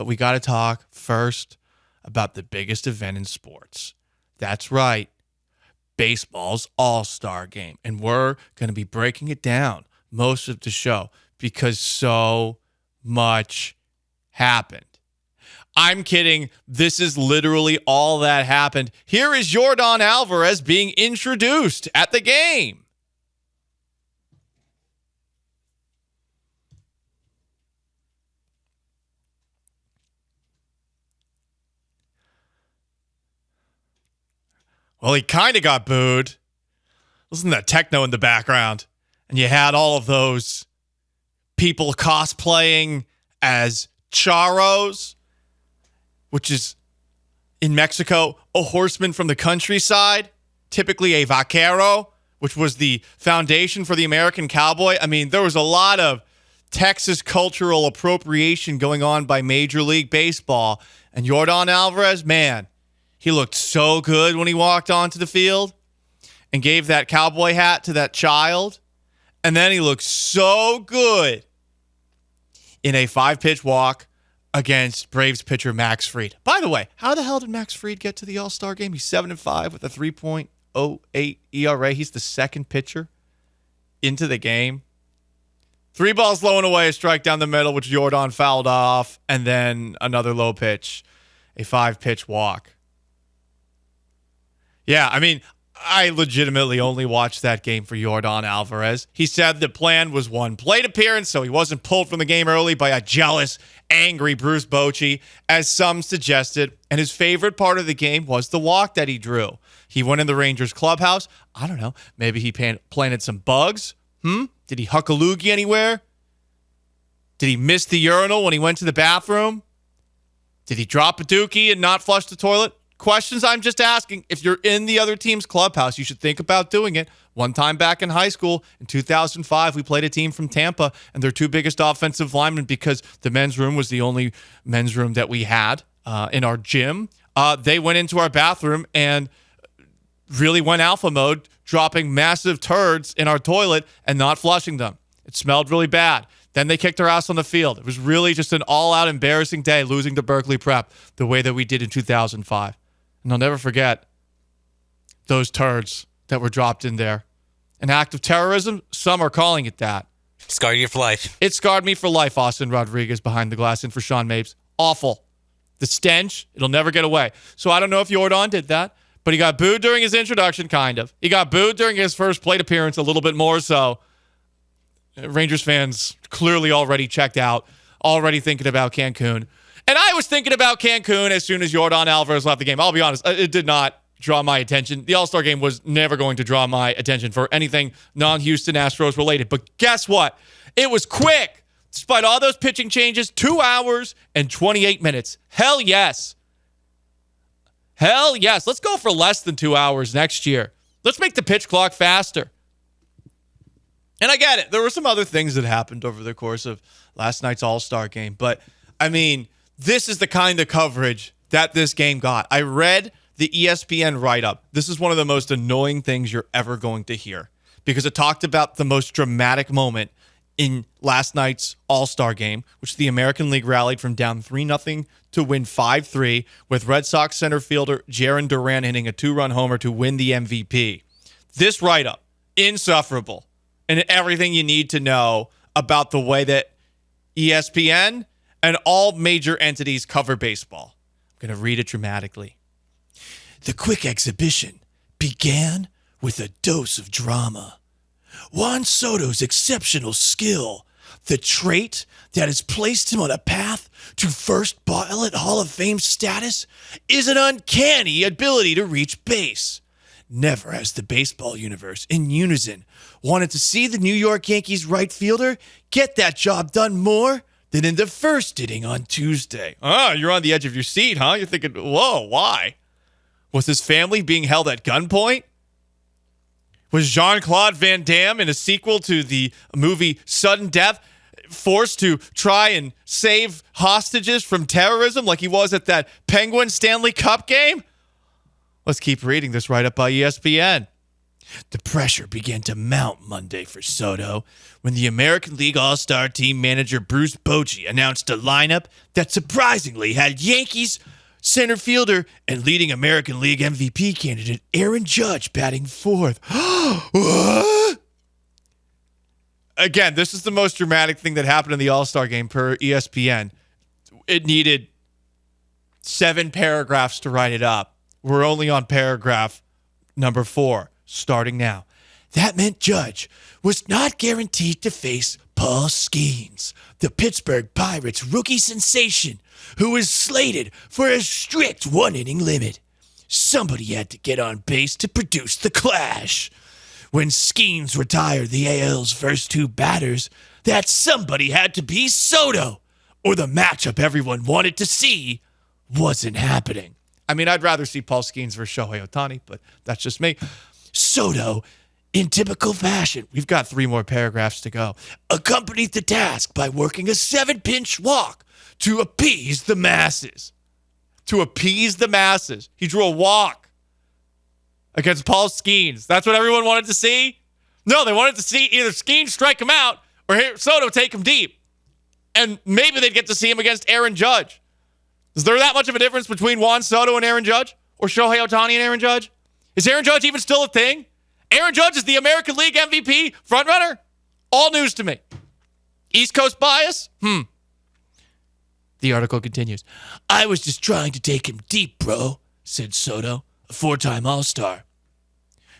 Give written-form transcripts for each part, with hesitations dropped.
we got to talk first about the biggest event in sports. That's right. Baseball's All-Star Game. And we're going to be breaking it down most of the show because so much happened. I'm kidding. This is literally all that happened. Here is Yordan Alvarez being introduced at the game. Well, he kind of got booed. Listen to that techno in the background. And you had all of those people cosplaying as charros, which is in Mexico, a horseman from the countryside, typically a vaquero, which was the foundation for the American cowboy. I mean, there was a lot of Texas cultural appropriation going on by Major League Baseball. And Yordan Alvarez, man, he looked so good when he walked onto the field and gave that cowboy hat to that child. And then he looked so good in a 5-pitch walk against Braves pitcher Max Fried. By the way, how the hell did Max Fried get to the All-Star game? He's 7-5 with a 3.08 ERA. He's the second pitcher into the game. 3 balls low and away, a strike down the middle, which Yordan fouled off, and then another low pitch, a 5-pitch walk. Yeah, I mean, I legitimately only watched that game for Yordan Alvarez. He said the plan was one plate appearance, so he wasn't pulled from the game early by a jealous, angry Bruce Bochy, as some suggested. And his favorite part of the game was the walk that he drew. He went in the Rangers clubhouse. I don't know. Maybe he planted some bugs. Did he huck a loogie anywhere? Did he miss the urinal when he went to the bathroom? Did he drop a dookie and not flush the toilet? Questions I'm just asking. If you're in the other team's clubhouse, you should think about doing it. One time back in high school, in 2005, we played a team from Tampa, and their 2 biggest offensive linemen, because the men's room was the only men's room that we had in our gym, they went into our bathroom and really went alpha mode, dropping massive turds in our toilet and not flushing them. It smelled really bad. Then they kicked our ass on the field. It was really just an all-out embarrassing day, losing to Berkeley Prep the way that we did in 2005. And I'll never forget those turds that were dropped in there. An act of terrorism? Some are calling it that. Scarred you for life. It scarred me for life, Austin Rodriguez behind the glass in for Sean Mapes. Awful. The stench, it'll never get away. So I don't know if Yordan did that, but he got booed during his introduction, kind of. He got booed during his first plate appearance, a little bit more so. Rangers fans clearly already checked out, already thinking about Cancun. And I was thinking about Cancun as soon as Yordan Alvarez left the game. I'll be honest, it did not draw my attention. The All-Star game was never going to draw my attention for anything non-Houston Astros related. But guess what? It was quick. Despite all those pitching changes, 2 hours and 28 minutes. Hell yes. Hell yes. Let's go for less than 2 hours next year. Let's make the pitch clock faster. And I get it. There were some other things that happened over the course of last night's All-Star game. But, I mean, this is the kind of coverage that this game got. I read the ESPN write-up. This is one of the most annoying things you're ever going to hear because it talked about the most dramatic moment in last night's All-Star game, which the American League rallied from down 3-0 to win 5-3 with Red Sox center fielder Jarren Duran hitting a 2-run homer to win the MVP. This write-up, insufferable, and everything you need to know about the way that ESPN and all major entities cover baseball. I'm going to read it dramatically. The quick exhibition began with a dose of drama. Juan Soto's exceptional skill, the trait that has placed him on a path to first ballot Hall of Fame status, is an uncanny ability to reach base. Never has the baseball universe in unison wanted to see the New York Yankees right fielder get that job done more than in the first inning on Tuesday. Oh, you're on the edge of your seat, huh? You're thinking, whoa, why? Was his family being held at gunpoint? Was Jean-Claude Van Damme in a sequel to the movie Sudden Death forced to try and save hostages from terrorism like he was at that Penguin Stanley Cup game? Let's keep reading this write-up by ESPN. The pressure began to mount Monday for Soto when the American League All-Star team manager Bruce Bochy announced a lineup that surprisingly had Yankees center fielder and leading American League MVP candidate Aaron Judge batting fourth. What? Again, this is the most dramatic thing that happened in the All-Star game per ESPN. It needed 7 paragraphs to write it up. We're only on paragraph number 4. Starting now. That meant Judge was not guaranteed to face Paul Skeens, the Pittsburgh Pirates rookie sensation, who was slated for a strict 1-inning limit. Somebody had to get on base to produce the clash. When Skeens retired the AL's first 2 batters, that somebody had to be Soto, or the matchup everyone wanted to see wasn't happening. I mean, I'd rather see Paul Skeens versus Shohei Ohtani, but that's just me. Soto, in typical fashion, we've got 3 more paragraphs to go, accompanied the task by working a 7-pinch walk to appease the masses. To appease the masses. He drew a walk against Paul Skeens. That's what everyone wanted to see? No, they wanted to see either Skeens strike him out or Soto take him deep. And maybe they'd get to see him against Aaron Judge. Is there that much of a difference between Juan Soto and Aaron Judge? Or Shohei Ohtani and Aaron Judge? Is Aaron Judge even still a thing? Aaron Judge is the American League MVP frontrunner? All news to me. East Coast bias? The article continues. I was just trying to take him deep, bro, said Soto, a 4-time All-Star,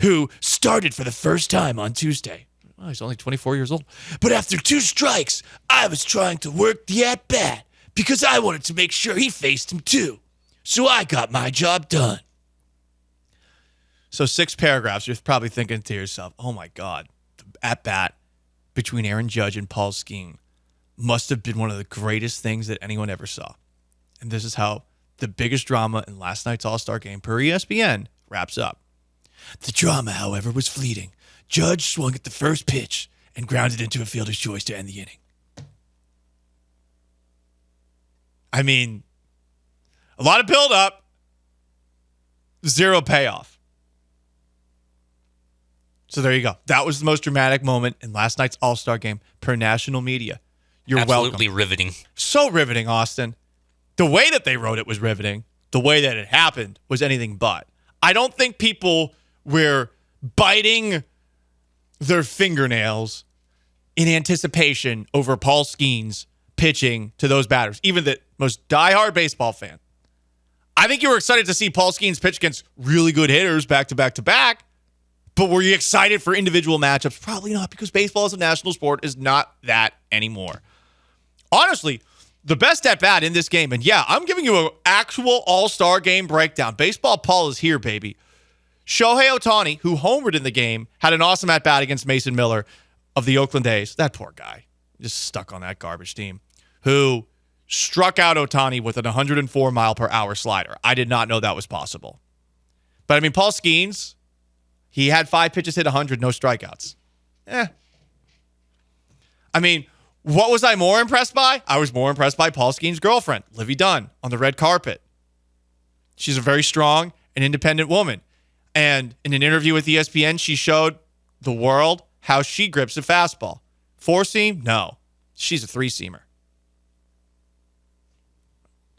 who started for the first time on Tuesday. Well, he's only 24 years old. But after 2 strikes, I was trying to work the at-bat because I wanted to make sure he faced him too. So I got my job done. So 6 paragraphs, you're probably thinking to yourself, oh my God, the at-bat between Aaron Judge and Paul Skeens must have been one of the greatest things that anyone ever saw. And this is how the biggest drama in last night's All-Star game per ESPN wraps up. The drama, however, was fleeting. Judge swung at the first pitch and grounded into a fielder's choice to end the inning. I mean, a lot of build-up, 0 payoff. So there you go. That was the most dramatic moment in last night's All-Star game per national media. You're Absolutely welcome. riveting. So riveting, Austin. The way that they wrote it was riveting. The way that it happened was anything but. I don't think people were biting their fingernails in anticipation over Paul Skeens pitching to those batters, even the most diehard baseball fan. I think you were excited to see Paul Skeens pitch against really good hitters back to back to back. But were you excited for individual matchups? Probably not, because baseball as a national sport is not that anymore. Honestly, the best at-bat in this game, and yeah, I'm giving you an actual All-Star game breakdown. Baseball Paul is here, baby. Shohei Ohtani, who homered in the game, had an awesome at-bat against Mason Miller of the Oakland A's. That poor guy, just stuck on that garbage team, who struck out Ohtani with an 104-mile-per-hour slider. I did not know that was possible. But, I mean, Paul Skeens, he had 5 pitches, hit 100, no strikeouts. I mean, what was I more impressed by? I was more impressed by Paul Skeens' girlfriend, Livy Dunn, on the red carpet. She's a very strong and independent woman. And in an interview with ESPN, she showed the world how she grips a fastball. 4-seam? No. She's a 3-seamer.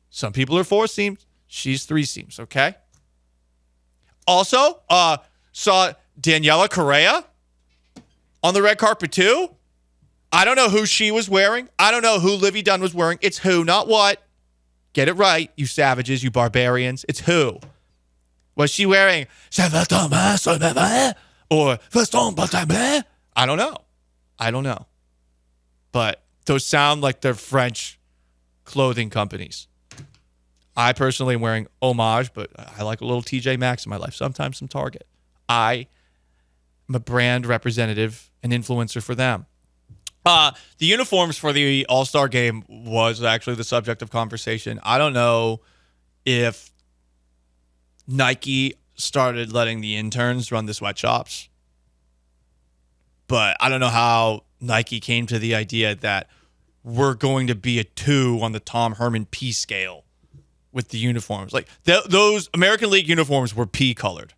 Some people are 4-seams. She's 3-seams, okay? Also, saw Daniela Correa on the red carpet too. I don't know who she was wearing. I don't know who Livy Dunn was wearing. It's who, not what. Get it right, you savages, you barbarians. It's who. Was she wearing or I don't know. I don't know. But those sound like they're French clothing companies. I personally am wearing Homage, but I like a little TJ Maxx in my life. Sometimes some Target. I am a brand representative and influencer for them. The uniforms for the All-Star game was actually the subject of conversation. I don't know if Nike started letting the interns run the sweatshops, but I don't know how Nike came to the idea that we're going to be a 2 on the Tom Herman P scale with the uniforms. Like those American League uniforms were P colored.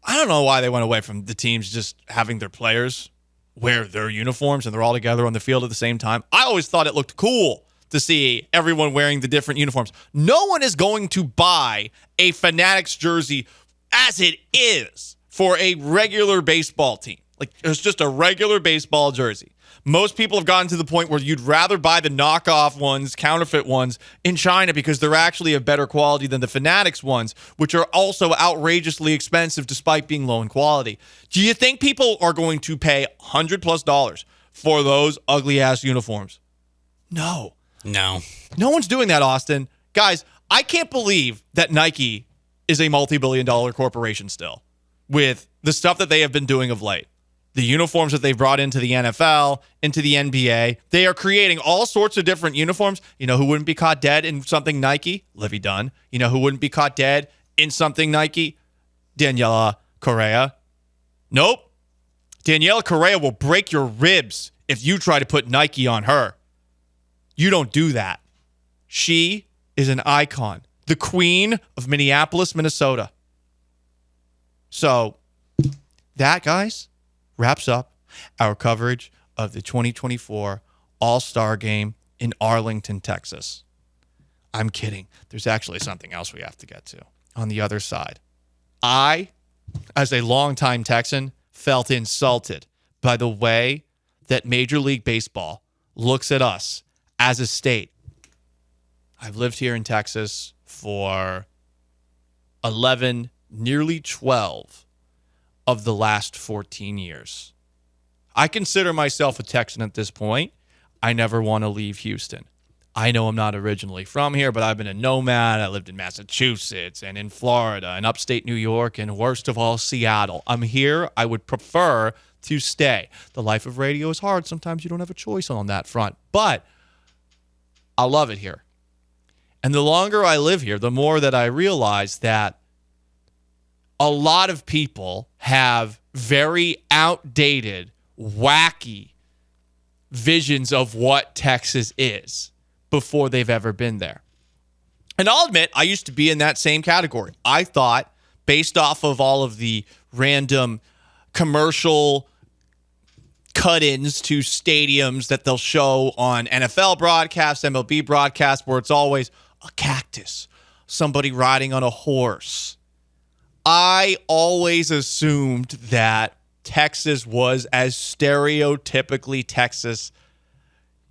I don't know why they went away from the teams just having their players wear their uniforms and they're all together on the field at the same time. I always thought it looked cool to see everyone wearing the different uniforms. No one is going to buy a Fanatics jersey as it is for a regular baseball team. Like, it's just a regular baseball jersey. Most people have gotten to the point where you'd rather buy the knockoff ones, counterfeit ones in China because they're actually of better quality than the Fanatics ones, which are also outrageously expensive despite being low in quality. Do you think people are going to pay $100+ for those ugly-ass uniforms? No. No. No one's doing that, Austin. Guys, I can't believe that Nike is a multi-billion-dollar corporation still with the stuff that they have been doing of late. The uniforms that they've brought into the NFL, into the NBA. They are creating all sorts of different uniforms. You know who wouldn't be caught dead in something Nike? Livy Dunn. You know who wouldn't be caught dead in something Nike? Daniela Correa. Nope. Daniela Correa will break your ribs if you try to put Nike on her. You don't do that. She is an icon. The queen of Minneapolis, Minnesota. So, that, guys, wraps up our coverage of the 2024 All-Star Game in Arlington, Texas. I'm kidding. There's actually something else we have to get to on the other side. I, as a longtime Texan, felt insulted by the way that Major League Baseball looks at us as a state. I've lived here in Texas for 11, nearly 12 of the last 14 years. I consider myself a Texan at this point. I never want to leave Houston. I know I'm not originally from here, but I've been a nomad. I lived in Massachusetts and in Florida and upstate New York and worst of all, Seattle. I'm here. I would prefer to stay. The life of radio is hard. Sometimes you don't have a choice on that front, but I love it here. And the longer I live here, the more that I realize that a lot of people have very outdated, wacky visions of what Texas is before they've ever been there. And I'll admit, I used to be in that same category. I thought, based off of all of the random commercial cut-ins to stadiums that they'll show on NFL broadcasts, MLB broadcasts, where it's always a cactus, somebody riding on a horse. I always assumed that Texas was as stereotypically Texas.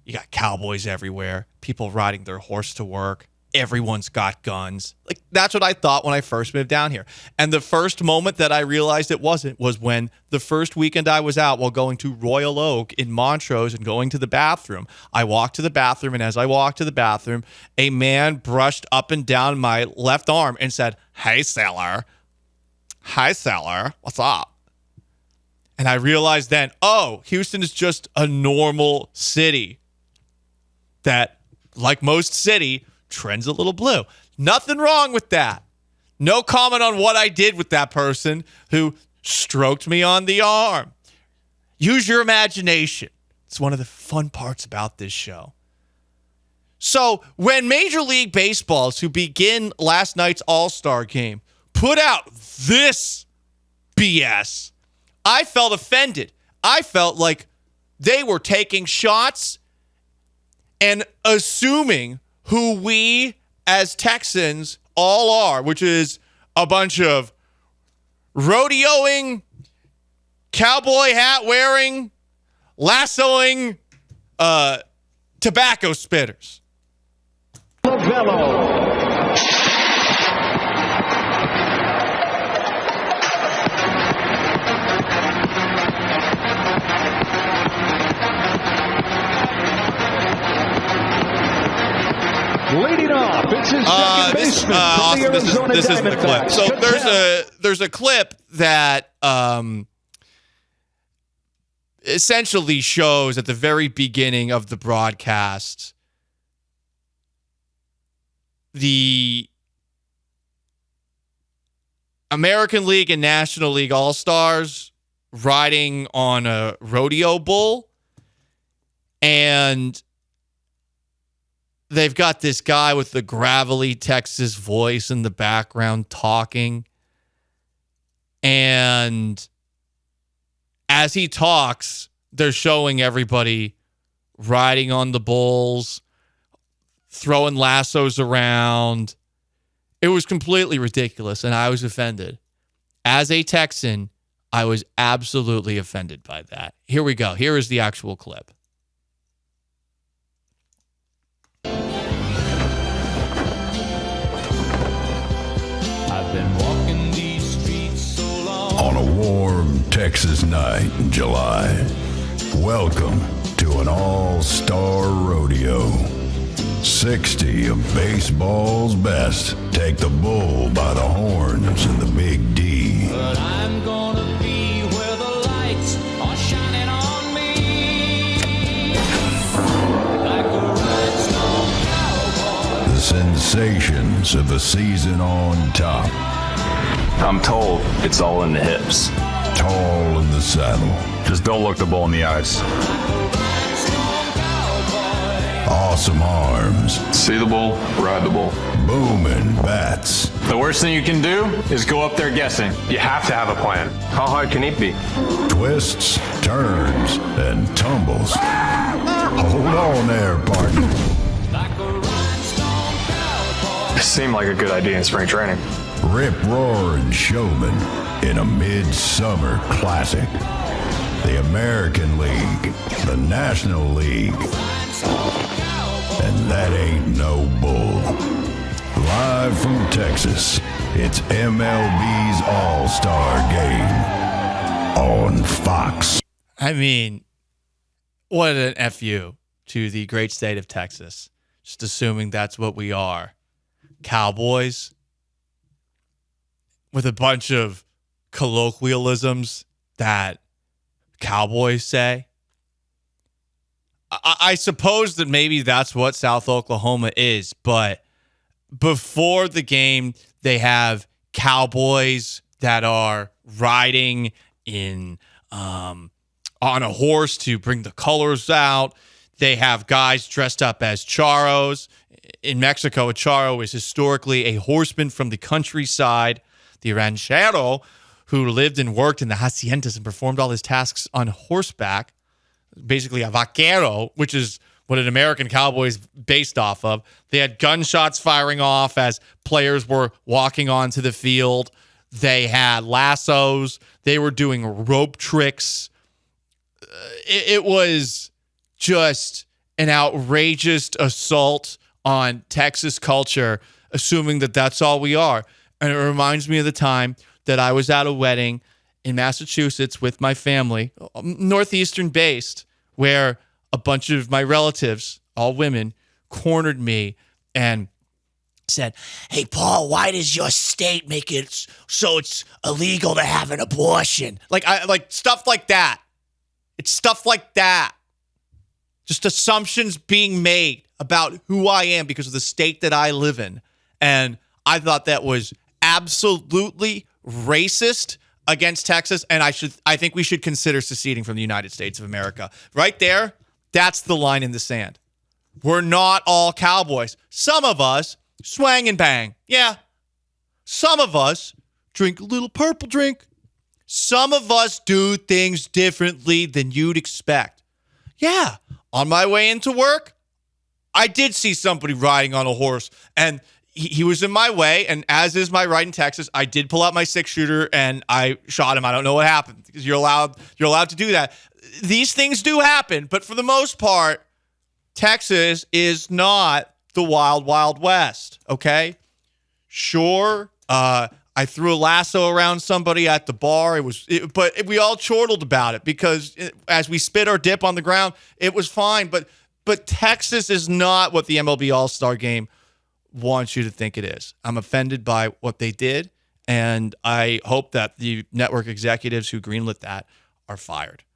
You got cowboys everywhere, people riding their horse to work. Everyone's got guns. Like, that's what I thought when I first moved down here. And the first moment that I realized it wasn't was when the first weekend I was out while going to Royal Oak in Montrose and going to the bathroom. I walked to the bathroom, and as I walked to the bathroom, a man brushed up and down my left arm and said, "Hey, sailor. Hi, sailor. What's up?" And I realized then, oh, Houston is just a normal city that, like most city, trends a little blue. Nothing wrong with that. No comment on what I did with that person who stroked me on the arm. Use your imagination. It's one of the fun parts about this show. So when Major League Baseball, to begin last night's All-Star Game, put out this BS, I felt offended. I felt like they were taking shots and assuming who we as Texans all are, which is a bunch of rodeoing, cowboy hat wearing, lassoing, tobacco spitters. Leading off, it's his second baseman for the Arizona this isn't the clip. Diamondbacks. So there's a clip that essentially shows at the very beginning of the broadcast the American League and National League All-Stars riding on a rodeo bull, and they've got this guy with the gravelly Texas voice in the background talking. And as he talks, they're showing everybody riding on the bulls, throwing lassos around. It was completely ridiculous, and I was offended. As a Texan, I was absolutely offended by that. Here we go. Here is the actual clip. I've been walking these streets so long. On a warm Texas night in July, welcome to an all-star rodeo. 60 of baseball's best take the bull by the horns in the Big D. But I'm gonna be where the lights are shining on me. Like a rhinestone cowboy. The sensations of the season on top. I'm told it's all in the hips. Tall in the saddle. Just don't look the bull in the eyes. Awesome arms. See the bull, ride the bull. Booming bats. The worst thing you can do is go up there guessing. You have to have a plan. How hard can it be? Twists, turns, and tumbles. Hold on there, partner. Like a rhinestone cowboy. It seemed like a good idea in spring training. Rip-roaring showman in a midsummer classic. The American League, the National League, and that ain't no bull. Live from Texas, it's MLB's All-Star Game on Fox. I mean, what an FU to the great state of Texas. Just assuming that's what we are. Cowboys with a bunch of colloquialisms that Cowboys say. I suppose that maybe that's what South Oklahoma is, but before the game, they have cowboys that are riding on a horse to bring the colors out. They have guys dressed up as charros. In Mexico, a charro is historically a horseman from the countryside, the ranchero, who lived and worked in the haciendas and performed all his tasks on horseback. Basically a vaquero, which is what an American cowboy is based off of. They had gunshots firing off as players were walking onto the field. They had lassos. They were doing rope tricks. It was just an outrageous assault on Texas culture, assuming that that's all we are. And it reminds me of the time that I was at a wedding in Massachusetts with my family, Northeastern based, where a bunch of my relatives, all women, cornered me and said, "Hey, Paul, why does your state make it so it's illegal to have an abortion?" Like stuff like that. It's stuff like that. Just assumptions being made about who I am because of the state that I live in. And I thought that was absolutely racist against Texas, and I think we should consider seceding from the United States of America. Right there, that's the line in the sand. We're not all cowboys. Some of us swang and bang. Yeah. Some of us drink a little purple drink. Some of us do things differently than you'd expect. Yeah. On my way into work, I did see somebody riding on a horse, and he was in my way, and as is my right in Texas, I did pull out my 6-shooter and I shot him. I don't know what happened because you're allowed to do that. These things do happen, but for the most part, Texas is not the wild, wild west, okay? Sure, I threw a lasso around somebody at the bar. But we all chortled about it because as we spit our dip on the ground, it was fine. But Texas is not what the MLB All-Star Game wants you to think it is. I'm offended by what they did, and I hope that the network executives who greenlit that are fired.